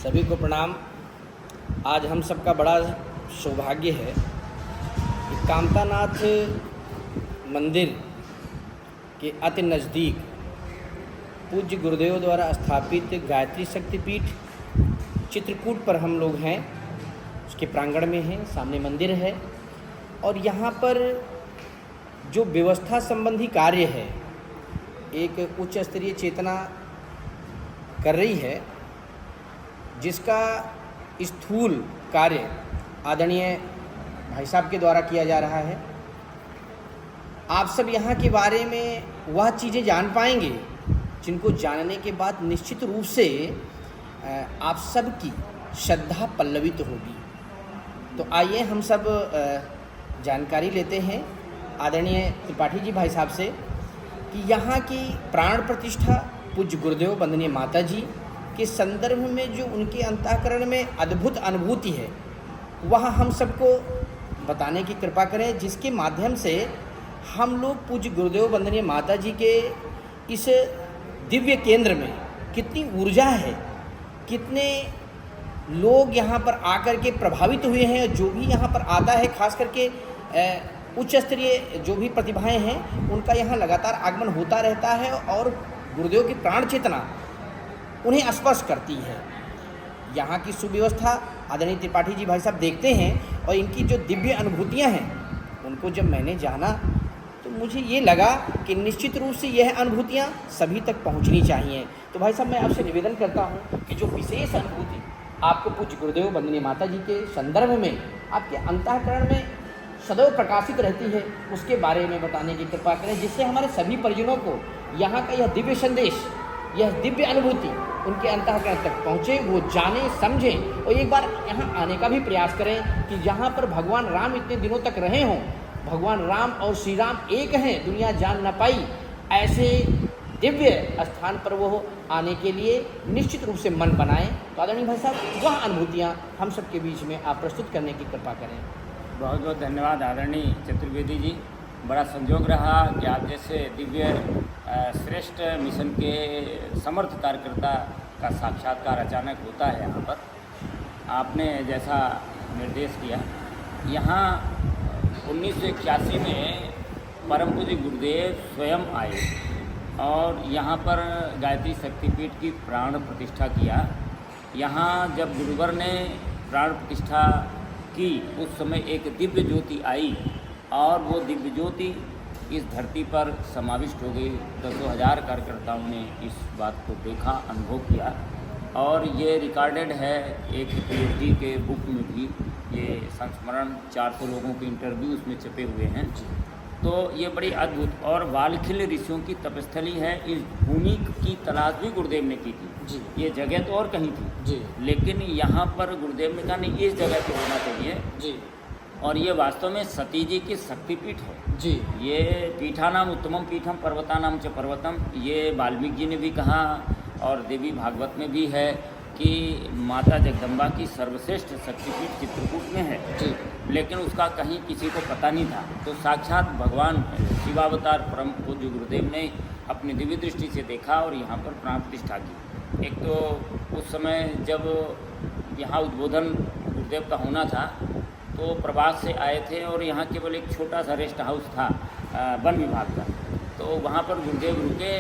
सभी को प्रणाम। आज हम सबका बड़ा सौभाग्य है कि कामतानाथ मंदिर के अति नज़दीक पूज्य गुरुदेव द्वारा स्थापित गायत्री शक्तिपीठ चित्रकूट पर हम लोग हैं। उसके प्रांगण में हैं, सामने मंदिर है और यहाँ पर जो व्यवस्था संबंधी कार्य है, एक उच्च स्तरीय चेतना कर रही है, जिसका स्थूल कार्य आदरणीय भाई साहब के द्वारा किया जा रहा है। आप सब यहाँ के बारे में वह चीज़ें जान पाएंगे जिनको जानने के बाद निश्चित रूप से आप सब की श्रद्धा पल्लवित होगी। तो आइए हम सब जानकारी लेते हैं आदरणीय त्रिपाठी जी भाई साहब से कि यहाँ की प्राण प्रतिष्ठा पूज्य गुरुदेव वंदनीय माता जी के संदर्भ में जो उनके अंतःकरण में अद्भुत अनुभूति है, वह हम सबको बताने की कृपा करें, जिसके माध्यम से हम लोग पूज्य गुरुदेव वंदनीय माता जी के इस दिव्य केंद्र में कितनी ऊर्जा है, कितने लोग यहाँ पर आकर के प्रभावित हुए हैं। जो भी यहाँ पर आता है, खास करके उच्च स्तरीय जो भी प्रतिभाएं हैं, उनका यहाँ लगातार आगमन होता रहता है और गुरुदेव की प्राण चेतना उन्हें स्पर्श करती है। यहाँ की सुव्यवस्था आदरणीय त्रिपाठी जी भाई साहब देखते हैं और इनकी जो दिव्य अनुभूतियाँ हैं, उनको जब मैंने जाना तो मुझे ये लगा कि निश्चित रूप से यह अनुभूतियाँ सभी तक पहुँचनी चाहिए। तो भाई साहब, मैं आपसे निवेदन करता हूँ कि जो विशेष अनुभूति आपको पूज्य गुरुदेव वंदनीय माता जी के संदर्भ में आपके अंतःकरण में सदैव प्रकाशित रहती है, उसके बारे में बताने की कृपा करें, जिससे हमारे सभी परिजनों को यहाँ का यह दिव्य संदेश, यह दिव्य अनुभूति उनके अंतःकरण तक पहुँचे, वो जाने समझें और एक बार यहाँ आने का भी प्रयास करें कि जहाँ पर भगवान राम इतने दिनों तक रहे हों, भगवान राम और श्री राम एक हैं, दुनिया जान न पाई, ऐसे दिव्य स्थान पर वो आने के लिए निश्चित रूप से मन बनाएं। तो आदरणीय भाई साहब, वह अनुभूतियाँ हम सबके बीच में आप प्रस्तुत करने की कृपा करें। बहुत बहुत धन्यवाद आदरणीय चतुर्वेदी जी। बड़ा संयोग रहा कि आप जैसे दिव्य श्रेष्ठ मिशन के समर्थ कार्यकर्ता का साक्षात्कार अचानक होता है यहाँ पर। आपने जैसा निर्देश किया, यहाँ 1981 में परम पूज्य गुरुदेव स्वयं आए और यहाँ पर गायत्री शक्तिपीठ की प्राण प्रतिष्ठा किया। यहाँ जब गुरुवर ने प्राण प्रतिष्ठा की, उस समय एक दिव्य ज्योति आई और वो दिव्य ज्योति इस धरती पर समाविष्ट हो गई। दसों हज़ार कार्यकर्ताओं ने इस बात को देखा, अनुभव किया और ये रिकॉर्डेड है एक पीएचडी के बुक में भी। ये संस्मरण 400 लोगों के इंटरव्यू उसमें छपे हुए हैं। तो ये बड़ी अद्भुत और वालखिल ऋषियों की तपस्थली है। इस भूमि की तलाश भी गुरुदेव ने की थी जी। ये जगह तो और कहीं थी जी, लेकिन यहाँ पर गुरुदेव ने कहा नहीं, इस जगह पे होना चाहिए जी, और ये वास्तव में सती जी की शक्तिपीठ है जी। ये पीठानाम उत्तमम पीठम पर्वतानाम च पर्वतम, ये वाल्मीकि जी ने भी कहा और देवी भागवत में भी है कि माता जगदम्बा की सर्वश्रेष्ठ शक्तिपीठ चित्रकूट में है जी। लेकिन उसका कहीं किसी को पता नहीं था। तो साक्षात भगवान शिवावतार परम पूज्य गुरुदेव ने अपनी दिव्य दृष्टि से देखा और यहाँ पर प्राण प्रतिष्ठा की। एक तो उस समय जब यहाँ उद्बोधन गुरुदेव का होना था तो प्रवास से आए थे और यहाँ केवल एक छोटा सा रेस्ट हाउस था वन विभाग का। तो वहाँ पर गुरुदेव रुके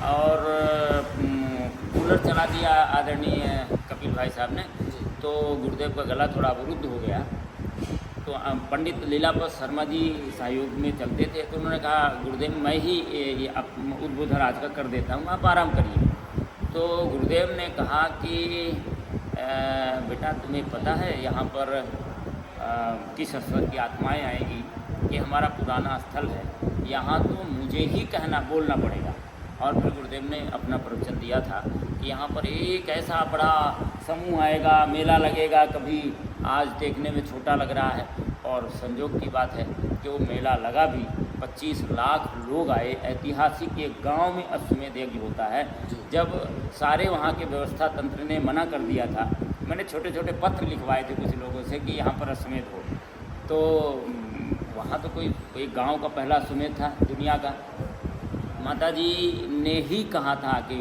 और कूलर चला दिया आदरणीय कपिल भाई साहब ने। तो गुरुदेव का गला थोड़ा अवरुद्ध हो गया। तो पंडित लीलापत शर्मा जी सहयोग में चलते थे, तो उन्होंने कहा गुरुदेव मैं ही ये उद्बोधन आज का कर देता हूँ, आप आराम करिए। तो गुरुदेव ने कहा कि बेटा तुम्हें पता है यहाँ पर किस स्तर की आत्माएँ आएगी, ये हमारा पुराना स्थल है, यहाँ तो मुझे ही बोलना पड़ेगा। और फिर गुरुदेव ने अपना प्रवचन दिया था कि यहाँ पर एक ऐसा बड़ा समूह आएगा, मेला लगेगा, कभी आज देखने में छोटा लग रहा है और संयोग की बात है कि वो मेला लगा भी। 25 लाख लोग आए। ऐतिहासिक एक गांव में अश्वमेध यज्ञ होता है। जब सारे वहाँ के व्यवस्था तंत्र ने मना कर दिया था, मैंने छोटे छोटे पत्र लिखवाए थे कुछ लोगों से कि यहाँ पर अश्वमेध हो, तो वहाँ तो कोई गांव का पहला अश्वमेध था दुनिया का। माता जी ने ही कहा था कि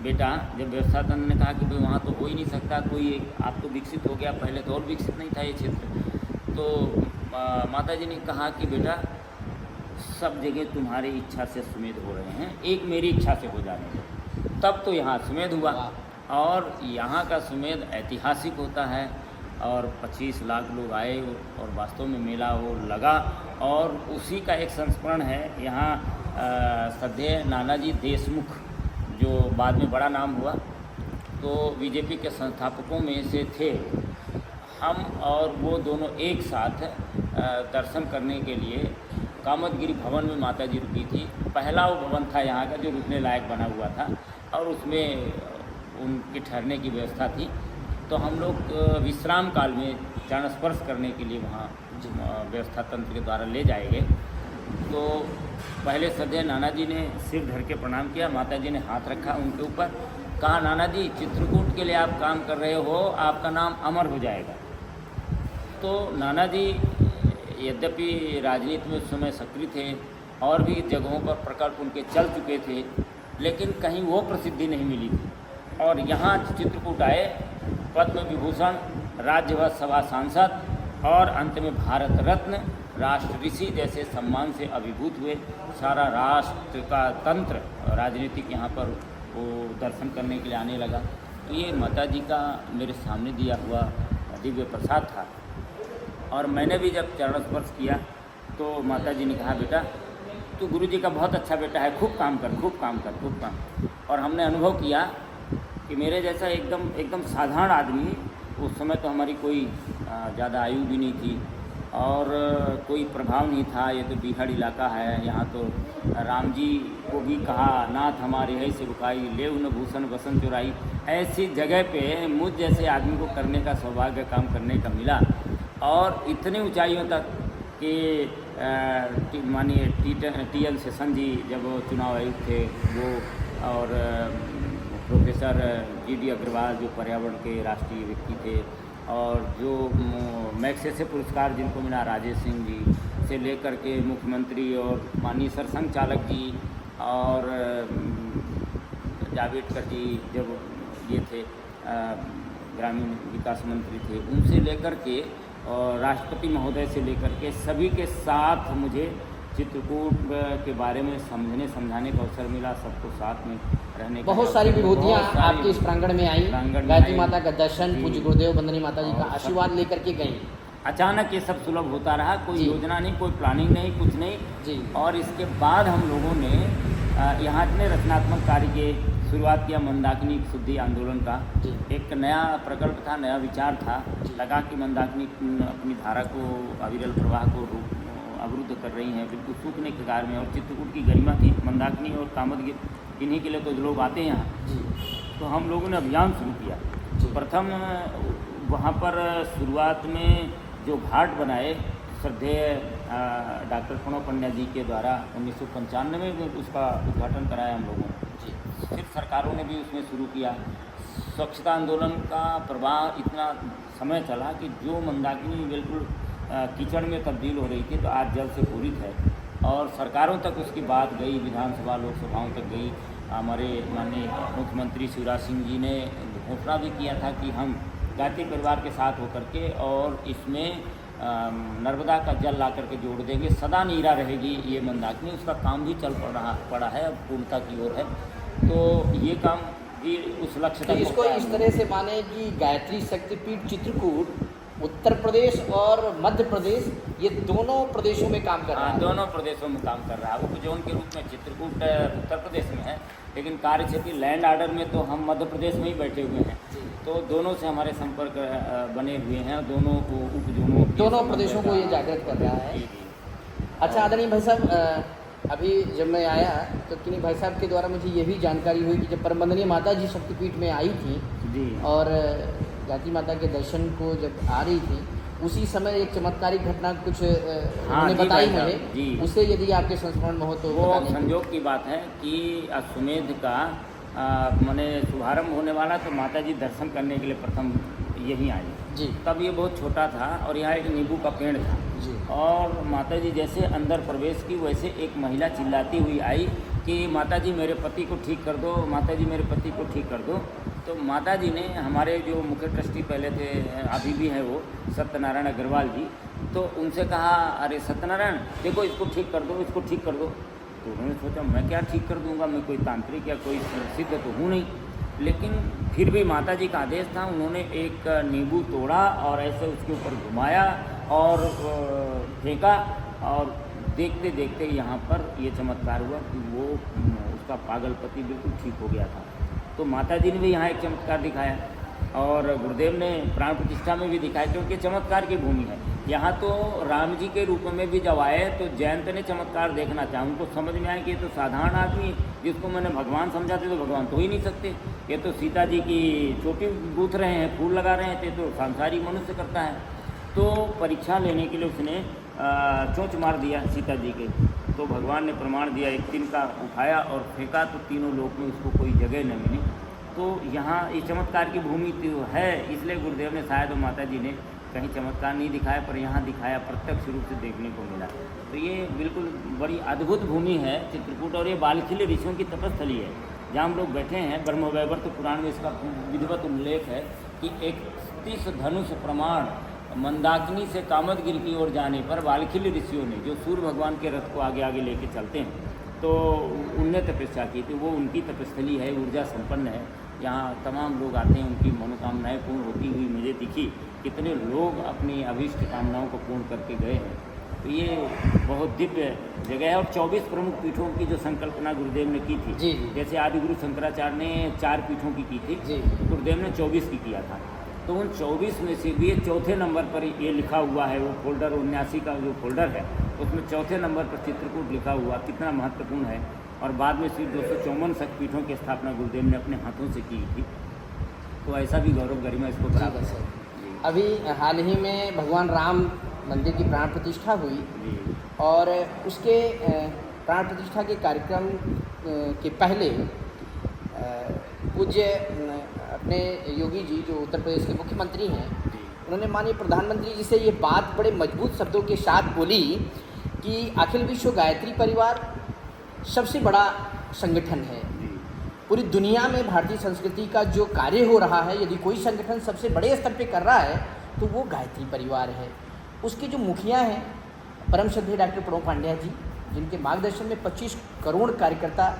बेटा, जब व्यवस्था तंत्र ने कहा कि भाई वहाँ तो हो ही नहीं सकता, कोई आप तो विकसित हो गया, पहले तो और विकसित नहीं था ये क्षेत्र, तो माता जी ने कहा कि बेटा सब जगह तुम्हारी इच्छा से अश्वमेध हो रहे हैं, एक मेरी इच्छा से हो जाने दो। तब तो यहाँ अश्वमेध हुआ और यहाँ का अश्वमेध ऐतिहासिक होता है और 25 लाख लोग आए और वास्तव में मेला वो लगा। और उसी का एक संस्करण है यहाँ श्रद्धेय नानाजी देशमुख, जो बाद में बड़ा नाम हुआ, तो बीजेपी के संस्थापकों में से थे। हम और वो दोनों एक साथ दर्शन करने के लिए कामतगिरी भवन में माता जी रुकी थी। पहला वो भवन था यहाँ का जो रुकने लायक बना हुआ था और उसमें उनके ठहरने की व्यवस्था थी। तो हम लोग विश्राम काल में चरण स्पर्श करने के लिए वहाँ व्यवस्था तंत्र के द्वारा ले जाए गए। तो पहले श्रद्धेय नाना जी ने सिर धर के प्रणाम किया, माता जी ने हाथ रखा उनके ऊपर, कहा नाना जी चित्रकूट के लिए आप काम कर रहे हो, आपका नाम अमर हो जाएगा। तो नाना जी यद्यपि राजनीति में उस समय सक्रिय थे और भी जगहों पर प्रकल्प उनके चल चुके थे, लेकिन कहीं वो प्रसिद्धि नहीं मिली थी। और यहाँ चित्रकूट आए, पद्म विभूषण, राज्यसभा सांसद और अंत में भारत रत्न, राष्ट्र ऋषि जैसे सम्मान से अभिभूत हुए। सारा राष्ट्र का तंत्र राजनीतिक यहाँ पर वो दर्शन करने के लिए आने लगा। तो ये माता जी का मेरे सामने दिया हुआ दिव्य प्रसाद था। और मैंने भी जब चरण स्पर्श किया तो माता जी ने कहा बेटा तू गुरु जी का बहुत अच्छा बेटा है, खूब काम कर, खूब काम कर, खूब काम। और हमने अनुभव किया कि मेरे जैसा एकदम साधारण आदमी, उस समय तो हमारी कोई ज़्यादा आयु भी नहीं थी और कोई प्रभाव नहीं था। ये तो बीहड़ इलाका है, यहाँ तो राम जी को भी कहा नाथ हमारे है से रुकाई, लेव न भूषण वसन चुराई। ऐसी जगह पे मुझ जैसे आदमी को करने का सौभाग्य, काम करने का मिला। और इतनी ऊंचाइयों तक कि मानिए टी.एल. सेशन जी जब चुनाव आयुक्त थे वो, और प्रोफेसर जी.डी. अग्रवाल जो पर्यावरण के राष्ट्रीय व्यक्ति थे, और जो मैग्सेसे पुरस्कार जिनको मिला राजेश सिंह जी से लेकर के मुख्यमंत्री और माननीय सरसंघ चालक जी और जावेडकर जी जब ये थे ग्रामीण विकास मंत्री थे, उनसे लेकर के और राष्ट्रपति महोदय से लेकर के सभी के साथ मुझे चित्रकूट के बारे में समझाने का अवसर मिला। सबको साथ में रहने का, बहुत सारी विभूतियाँ आपके इस प्रांगण में आई। गायत्री माता का दर्शन, पूज्य गुरुदेव वंदनीय माता जी का आशीर्वाद लेकर के गई। अचानक ये सब सुलभ होता रहा, कोई योजना नहीं, कोई प्लानिंग नहीं, कुछ नहीं जी। और इसके बाद हम लोगों ने यहाँ इतने रचनात्मक कार्य के शुरुआत किया। मंदाकिनी शुद्धि आंदोलन का एक नया प्रकल्प था, नया विचार था। लगा कि मंदाकिनी अपनी धारा को, अविरल प्रवाह को अवरुद्ध कर रही हैं, बिल्कुल सूखने के कार में। और चित्रकूट की गरिमा थी मंदाकिनी और कामतगिरी, इन्हीं के लिए तो लोग आते हैं यहाँ। तो हम लोगों ने अभियान शुरू किया। प्रथम वहाँ पर शुरुआत में जो घाट बनाए श्रद्धेय डॉक्टर प्रणव पंड्या जी के द्वारा 1995 में उसका उद्घाटन कराया हम लोगों ने। फिर सरकारों ने भी उसमें शुरू किया। स्वच्छता आंदोलन का प्रवाह इतना समय चला कि जो मंदाकिनी बिल्कुल कीचड़ में तब्दील हो रही थी तो आज जल से पूरित है। और सरकारों तक उसकी बात गई, विधानसभा लोकसभाओं तक गई। हमारे माननीय मुख्यमंत्री शिवराज सिंह जी ने घोषणा भी किया था कि हम गायत्री परिवार के साथ होकर के और इसमें नर्मदा का जल ला करके जोड़ देंगे, सदा नीरा रहेगी ये मंदाकिनी। उसका काम भी चल पड़ा है, अब पूर्णता की ओर है। तो ये काम भी उस लक्ष्य तो तक इसको इस तरह से माने कि गायत्री शक्तिपीठ चित्रकूट उत्तर प्रदेश और मध्य प्रदेश, ये दोनों प्रदेशों में काम कर रहा है। दोनों प्रदेशों में काम कर रहा है। उपजोन के रूप में चित्रकूट उत्तर प्रदेश में है, लेकिन कार्य क्षेत्र लैंड आर्डर में तो हम मध्य प्रदेश में ही बैठे हुए हैं। तो दोनों से हमारे संपर्क बने हुए हैं, दोनों को उपजोनों, दोनों प्रदेशों को ये जागृत कर रहा है। अच्छा आदरणीय भाई साहब, अभी जब मैं आया तो किन्हीं भाई साहब के द्वारा मुझे ये भी जानकारी हुई कि जब परम वंदनीय माता जी शक्तिपीठ में आई थी जी और गायत्री माता के दर्शन को जब आ रही थी, उसी समय एक चमत्कारिक घटना कुछ उन्होंने बताई मुझे, उससे यदि आपके संस्मरण में हो तो वो संयोग की बात है कि अश्वमेध का मैंने शुभारंभ होने वाला, तो माता जी दर्शन करने के लिए प्रथम यहीं आई जी। तब ये बहुत छोटा था और यहाँ एक नींबू का पेड़ था जी। और माता जी जैसे अंदर प्रवेश की वैसे एक महिला चिल्लाती हुई आई कि माता जी मेरे पति को ठीक कर दो, माता जी मेरे पति को ठीक कर दो। तो माता जी ने, हमारे जो मुख्य ट्रस्टी पहले थे, अभी भी हैं वो, सत्यनारायण अग्रवाल जी, तो उनसे कहा अरे सत्यनारायण देखो इसको ठीक कर दो, इसको ठीक कर दो। तो उन्होंने सोचा मैं क्या ठीक कर दूंगा, मैं कोई तांत्रिक या कोई सिद्ध तो हूँ नहीं। लेकिन फिर भी माता जी का आदेश था, उन्होंने एक नींबू तोड़ा और ऐसे उसके ऊपर घुमाया और फेंका, और देखते देखते यहाँ पर ये चमत्कार हुआ कि वो उसका पागल पति बिल्कुल ठीक हो गया था। तो माता जी ने भी यहाँ एक चमत्कार दिखाया और गुरुदेव ने प्राण प्रतिष्ठा में भी दिखाया, क्योंकि चमत्कार की भूमि है। यहाँ तो राम जी के रूप में भी जब आए तो जयंत ने चमत्कार देखना चाहा, उनको समझ में आया कि ये तो साधारण आदमी जिसको मैंने भगवान समझा थे, तो भगवान तो ही नहीं सकते, ये तो सीता जी की चोटी गूँथ रहे हैं, फूल लगा रहे थे, तो सांसारिक मनुष्य करता है। तो परीक्षा लेने के लिए उसने चोंच मार दिया सीता जी के, तो भगवान ने प्रमाण दिया, एक तिनका उठाया और फेंका, तो तीनों लोक में उसको कोई जगह न मिली। तो यहाँ इस चमत्कार की भूमि तो है, इसलिए गुरुदेव ने शायद माता जी ने कहीं चमत्कार नहीं दिखाया, पर यहाँ दिखाया, प्रत्यक्ष रूप से देखने को मिला। तो ये बिल्कुल बड़ी अद्भुत भूमि है चित्रकूट, और ये बालखिल्य ऋषियों की तपस्थली है जहाँ हम लोग बैठे हैं। ब्रह्मवैवर्त पुराण में इसका विधिवत उल्लेख है कि 31 धनुष प्रमाण मंदाकिनी से कामदगिरि की ओर जाने पर बालखिल्य ऋषियों ने, जो सूर्य भगवान के रथ को आगे आगे लेके चलते हैं, तो उनने तपस्या की थी। वो उनकी तपस्थली है, ऊर्जा संपन्न है। यहाँ तमाम लोग आते हैं, उनकी मनोकामनाएं पूर्ण होती हुई मुझे दिखी। कितने लोग अपनी अभीष्ट कामनाओं को पूर्ण करके गए हैं। तो ये बहुत दिव्य जगह है। और 24 प्रमुख पीठों की जो संकल्पना गुरुदेव ने की थी, जी। जैसे आदि गुरु शंकराचार्य ने 4 पीठों की थी, जी। गुरुदेव ने 24 की किया था। तो उन 24 में से भी चौथे नंबर पर ये लिखा हुआ है, वो फोल्डर 79 का जो फोल्डर है उसमें चौथे नंबर पर चित्रकूट लिखा हुआ, कितना महत्वपूर्ण है। और बाद में सिर्फ 254 शक्तिपीठों की स्थापना गुरुदेव ने अपने हाथों से की थी। तो ऐसा भी गौरव गरिमा इसको बराबर है। अभी हाल ही में भगवान राम मंदिर की प्राण प्रतिष्ठा हुई जी। और उसके प्राण प्रतिष्ठा के कार्यक्रम के पहले पूज्य अपने योगी जी जो उत्तर प्रदेश के मुख्यमंत्री हैं, उन्होंने माननीय प्रधानमंत्री जी से ये बात बड़े मजबूत शब्दों के साथ बोली कि अखिल विश्व गायत्री परिवार सबसे बड़ा संगठन है। पूरी दुनिया में भारतीय संस्कृति का जो कार्य हो रहा है, यदि कोई संगठन सबसे बड़े स्तर पे कर रहा है तो वो गायत्री परिवार है। उसके जो मुखिया हैं परम श्रद्धेय डॉक्टर प्रणव पांड्या जी, जिनके मार्गदर्शन में 25 करोड़ कार्यकर्ता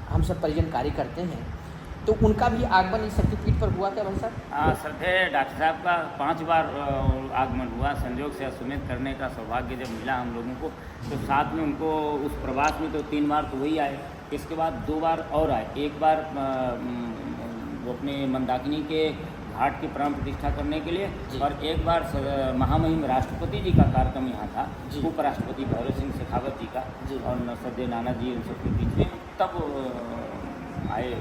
हम सब परिजन कार्य करते हैं, तो उनका भी आगमन इस शक्तिपीठ पर हुआ क्या भाई साहब? श्रद्धेय डॉक्टर साहब का 5 बार आगमन हुआ। संयोग से अश्वमेध करने का सौभाग्य जब मिला हम लोगों को, तो साथ में उनको उस प्रवास में तो 3 बार तो वही आए, इसके बाद 2 बार और आए। एक बार वो अपने मंदाकिनी के घाट की प्राण प्रतिष्ठा करने के लिए, और एक बार महामहिम राष्ट्रपति जी का कार्यक्रम यहाँ था, उपराष्ट्रपति भैरव सिंह शेखावत जी का, और श्रद्धेय नाना जी उन सबके बीच में, तब आए।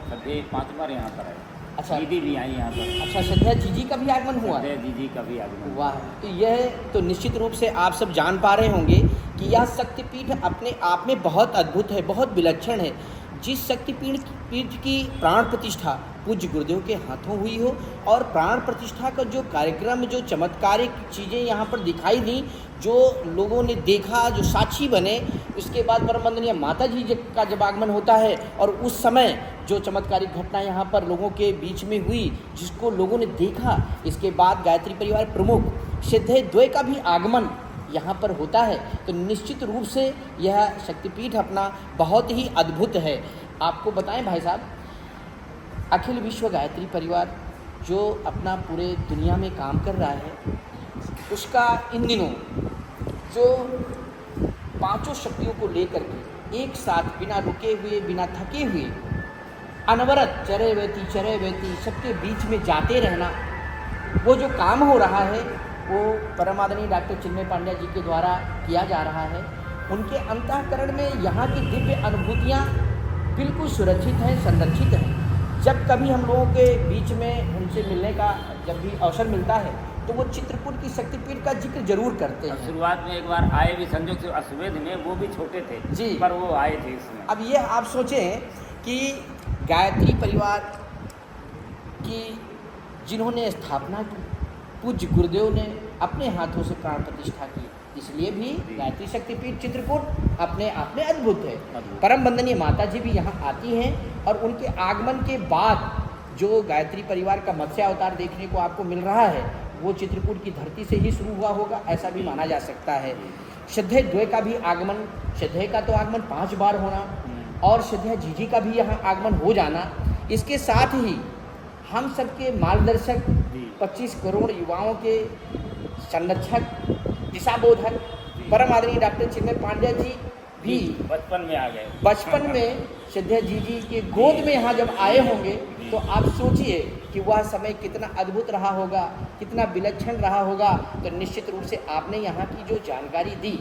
श्रद्धेय 5 बार यहाँ पर आए। अच्छा, दीदी भी आई यहाँ पर। अच्छा, श्रद्धेय जीजी का भी आगमन हुआ? श्रद्धेय जीजी का भी आगमन। वाह, तो यह तो निश्चित रूप से आप सब जान पा रहे होंगे कि यह शक्तिपीठ अपने आप में बहुत अद्भुत है, बहुत विलक्षण है। जिस शक्तिपीठ की प्राण प्रतिष्ठा पूज्य गुरुदेव के हाथों हुई हो, और प्राण प्रतिष्ठा का जो कार्यक्रम, जो चमत्कारिक चीज़ें यहाँ पर दिखाई दी, जो लोगों ने देखा, जो साक्षी बने, उसके बाद परम वंदनीय माता जी का जब आगमन होता है और उस समय जो चमत्कारिक घटना यहाँ पर लोगों के बीच में हुई, जिसको लोगों ने देखा, इसके बाद गायत्री परिवार प्रमुख श्रद्धेय द्वय का भी आगमन यहाँ पर होता है, तो निश्चित रूप से यह शक्तिपीठ अपना बहुत ही अद्भुत है। आपको बताएं भाई साहब, अखिल विश्व गायत्री परिवार जो अपना पूरे दुनिया में काम कर रहा है, उसका इन दिनों जो 5 शक्तियों को लेकर के एक साथ बिना रुके हुए, बिना थके हुए, अनवरत चरे वेती सबके बीच में जाते रहना, वो जो काम हो रहा है वो परम आदरणीय डॉक्टर चिन्मय पांड्या जी के द्वारा किया जा रहा है। उनके अंतःकरण में यहाँ की दिव्य अनुभूतियाँ बिल्कुल सुरक्षित हैं, संरक्षित हैं। जब कभी हम लोगों के बीच में उनसे मिलने का जब भी अवसर मिलता है तो वो चित्रकूट की शक्तिपीठ का जिक्र जरूर करते हैं। शुरुआत में एक बार आए भी संयोग से अश्वमेध में, वो भी छोटे थे जी, पर वो आए थे इसमें। अब ये आप सोचें कि गायत्री परिवार की जिन्होंने स्थापना की, पूज्य गुरुदेव ने अपने हाथों से प्राण प्रतिष्ठा की, इसलिए भी जी। गायत्री शक्तिपीठ चित्रकूट अपने आप में अद्भुत है। अद्भुत। परम वंदनीय माता जी भी यहाँ आती हैं और उनके आगमन के बाद जो गायत्री परिवार का मत्स्य अवतार देखने को आपको मिल रहा है वो चित्रकूट की धरती से ही शुरू हुआ होगा, ऐसा भी माना जा सकता है। श्रद्धेय द्वय का भी आगमन, श्रद्धेय का तो आगमन 5 बार होना और श्रद्धेय जीजी का भी यहाँ आगमन हो जाना, इसके साथ ही हम सबके मार्गदर्शक, जी। 25 करोड़ युवाओं के संरक्षक, दिशाबोधक परम आदरणीय डॉक्टर चिन्मय पांड्या जी भी बचपन में आ गए। बचपन में श्रद्धेय जीजी के गोद में यहाँ जब आए होंगे तो आप सोचिए कि वह समय कितना अद्भुत रहा होगा, कितना विलक्षण रहा होगा। तो निश्चित रूप से आपने यहाँ की जो जानकारी दी,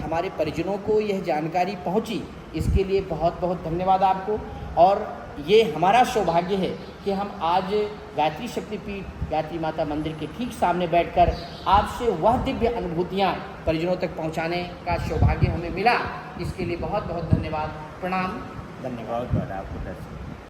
हमारे परिजनों को यह जानकारी पहुँची, इसके लिए बहुत बहुत धन्यवाद आपको। और ये हमारा सौभाग्य है कि हम आज गायत्री शक्तिपीठ गायत्री माता मंदिर के ठीक सामने बैठकर आपसे वह दिव्य अनुभूतियाँ परिजनों तक पहुँचाने का सौभाग्य हमें मिला। इसके लिए बहुत बहुत धन्यवाद, प्रणाम, धन्यवाद। बहुत बहुत आपको दर्शन